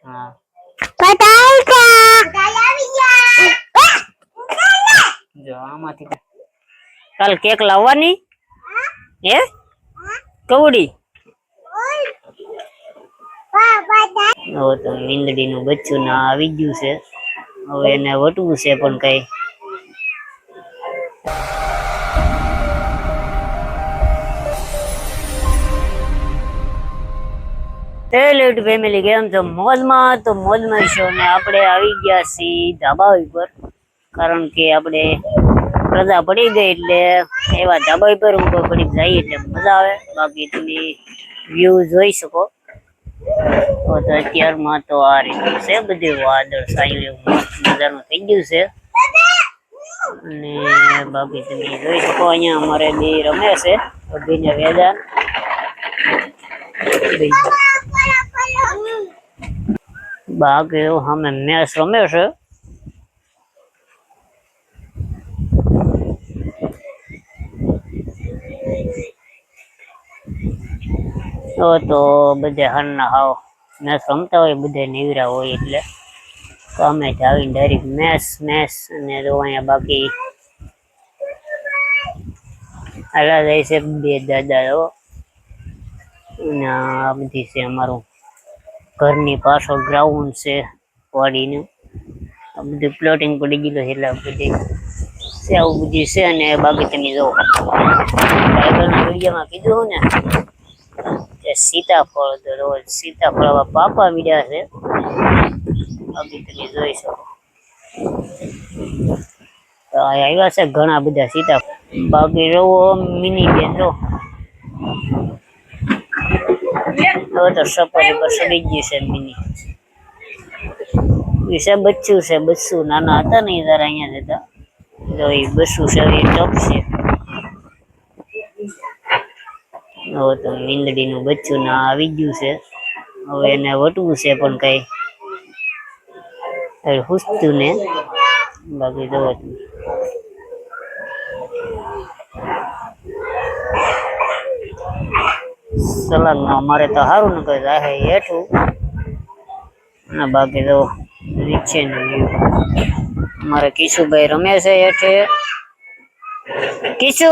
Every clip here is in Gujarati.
હા જો આમાંથી કાલ કેક લાવવાની હે કવડી હવે તો મીંદડી નું બચ્ચું ના આવી ગયું છે હવે એને વટવું છે પણ કઈ ફેમિલી કેમ છો મોજમાં તો મોજમાં છો ને આપણે આવી ગયા છીએ ધાબા ઉપર કારણ કે આપણે રજા પડી ગઈ એટલે એવા ધાબા ઉપર ઉપર પડી જાય એટલે મજા આવે બાકી તમે વ્યૂ જોઈ શકો તો અત્યારમાં તો આ રીતનું છે બધું વાદળ છાયું મજાનું થઈ ગયું છે અને બાકી તમે જોઈ શકો અહીંયા અમારે બે રમે છે અભિને વેદાન બાકી અમે મેચ રમે છે તો બધે હારના હાવ મેચ રમતા હોય બધે નીવરા હોય એટલે તો અમે આવીને ડાયરેક્ટ મેચ અને તો અહીંયા બાકી હાલા જાય છે બે દાદા અને આ બધી છે અમારું ઘરની પાછળ ગ્રાઉન્ડ છે વાડીનું આ બધું પ્લોટિંગ પડી ગયેલું એટલે બધી છે આવું બધું છે અને બાકી તમે જો આગળના વિડીયોમાં કીધું ને કે સીતાફળ તો રોજ સીતાફળ પાપા મીડ્યા છે બાકી તમે જોઈ શકો તો આવ્યા છે ઘણા બધા સીતાફળ બાકી રવો મિની બેન જો તો સપાટી પર સડી ગઈ છે મિની છે બચ્ચું છે બચ્ચું નાના હતા ને જરા અહીંયા જતા તો એ બચ્ચું છે એ ટપ છે હવે તો મીંદડી નું બચ્ચું ના આવી ગયું છે હવે એને વટવું છે પણ કઈ હુસતું ને બાકી જો સલાદ માં અમારે તો સારું ને કઈ જાહે હેઠું અને બાકી તો નીચે અમારે કિશુભાઈ રમે છે હેઠે કિશુ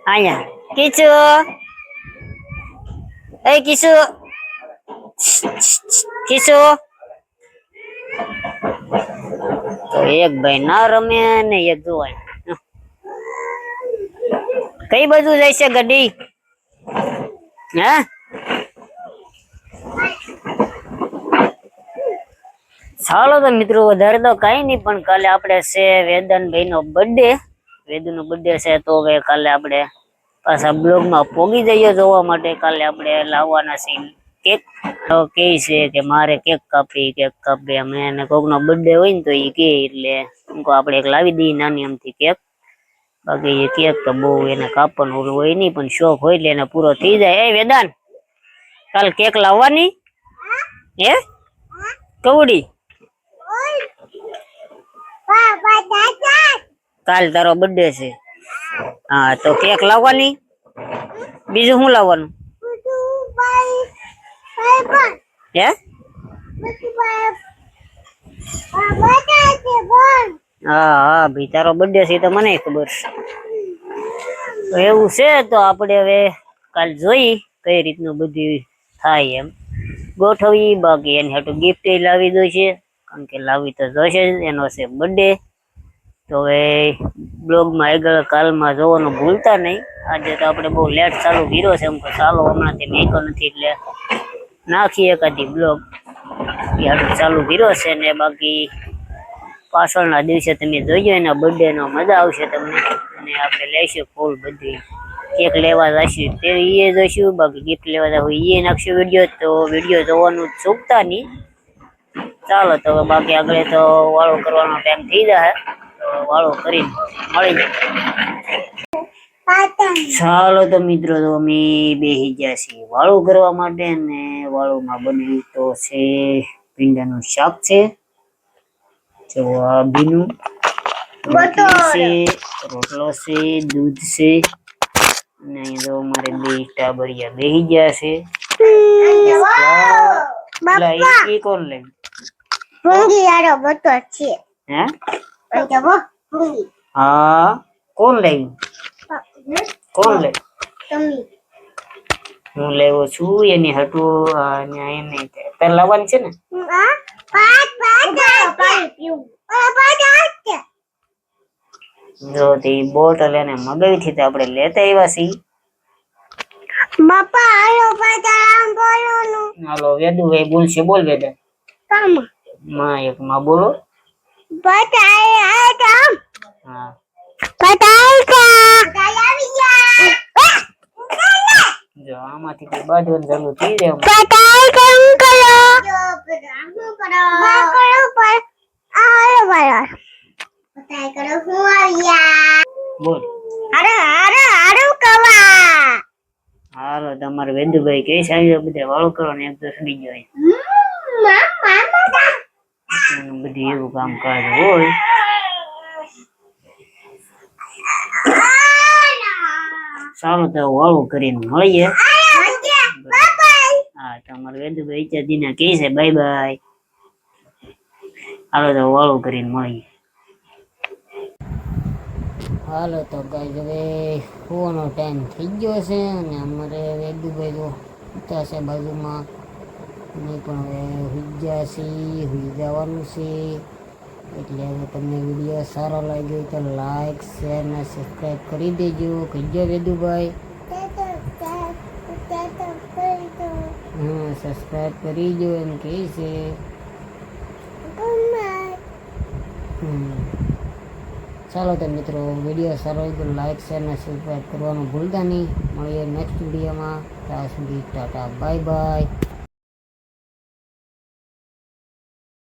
અહીંયા કિશુ એ કિશુ તો એક ભાઈ ના રમે ને એક જોવાય કઈ બાજુ જાય છે ગાડી હે ચાલો તો મિત્રો વધારે તો કઈ નઈ પણ કાલે આપણે છે વેદાનભાઈ નો બર્થડે વેદુ નો બર્થડે છે તો હવે કાલે આપણે પાછા બ્લોગ માં પોગી જઈએ જોવા માટે કાલે આપણે લાવવાના છે કેક તો કે છે કે મારે કેક કાપી અમે એને કોક નો બર્થડે હોય ને તો એ કે એટલે આપણે એક લાવી દઈએ નાની અમથી કેક બાકી એ કેક તો બહુ એને કાપવાનું હોય નહીં પણ શોખ હોય એટલે એને પૂરો થઈ જાય એ વેદાન કાલ કેક લાવવાની હે કવડી કાલ તારો બર્થડે છે હા તો કેક લાવવાની બીજું શું લાવવાનું હે હા ભાઈ તારો બર્થડે છે તો મને ખબર છે એવું છે તો આપણે હવે કાલ જોઈ કઈ રીતનું બધું થાય એમ ગોઠવી બાકી એની હાટુ ગિફ્ટ લાવી દો છે કારણ કે લાવી તો જોશે એનો છે બર્થડે તો હવે બ્લોગમાં આગળ કાલમાં જોવાનું ભૂલતા નહીં આજે તો આપણે બહુ લેટ ચાલુ કર્યો છે એમ તો ચાલો હમણાંથી મેકો નથી એટલે નાખી એકાદી બ્લોગ એ હાટુ ચાલુ કર્યો છે ને બાકી પાછળના દિવસે તમે જોઈજો એના બર્થડે નો મજા આવશે તમને અને આપણે લઈશું ફૂલ બધી કેક લેવા જઈશું તે એ જોઈશું બાકી ગિફ્ટ લેવા જવું એ નાખશું વિડીયો તો વિડીયો જોવાનું ચૂકતા નહીં ચાલો તો બાકી આગળ તો વાળો કરવાનો ટાઈમ થઈ જાય તો વાળો કરીને મળી જાય ચાલો તો મિત્રો તો અમે બેસી ગયા છીએ વાળું કરવા માટે ને વાળુંમાં બન્યું તો છે ભીંડાનું શાક છે ભીનું રોટલો છે દૂધ છે અને અહીંયા તો અમારે બે ટાબરિયા બેસી ગયા છે એટલે ઈ કોણ લે ભૂંગી યારો બતો છે હે અંકે વો ભૂંગી હા કોણ લે કોણ લે તમે હું લેવો છું એની હટું એને પેલા લાવવાનું છે ને આ પાણી પીવું પાણી જો તે બોટલ એને મગાવી હતી તો આપણે લેતા આવ્યા છીએ બાપા આલો પાતારામ બોલોનું હાલો વેદુભાઈ બોલશે બોલ વેદા કામ માં એક માં બોલો પતાય આમ હા પતાય કા આવી ગયા જો આમાંથી કઈ બાંધવાની જરૂર થઈ જાય પતાય કેમ કરો માં કરો પર આલો પર પતાય કરો હું આવ્યા બોલ અરે કવા હાલો તમારે વેદુભાઈ કે છે બધા વાળો કરો ને એક તો સડી જાય બધી એવું કામ કાજ હોય સારું તો વાળું કરીને મળીએ હા તમારે વેદુભાઈ ઈચ્છા દીના કે છે બાય બાય હાલો તો વાળું કરીને મળીએ હાલો તો ગાઈસ હવે સુવાનો ટાઈમ થઈ ગયો છે અને અમારે વેદુભાઈ તો ઉતા છે બાજુમાં અમે પણ હવે હુઈ ગયા છીએ હુઈ જવાનું છે એટલે હવે તમને વિડીયો સારો લાગ્યો તો લાઈક શેર ને સબસ્ક્રાઈબ કરી દેજો કહીજો વેદુભાઈ હા સબસ્ક્રાઈબ કરી દો એમ કહે છે ચાલો તો મિત્રો વિડીયો સારો હોય તો લાઈક શેર ને સબસ્ક્રાઈબ કરવાનું ભૂલતા નહીં મળીએ નેક્સ્ટ વિડીયોમાં ત્યાં સુધી ટાટા બાય બાય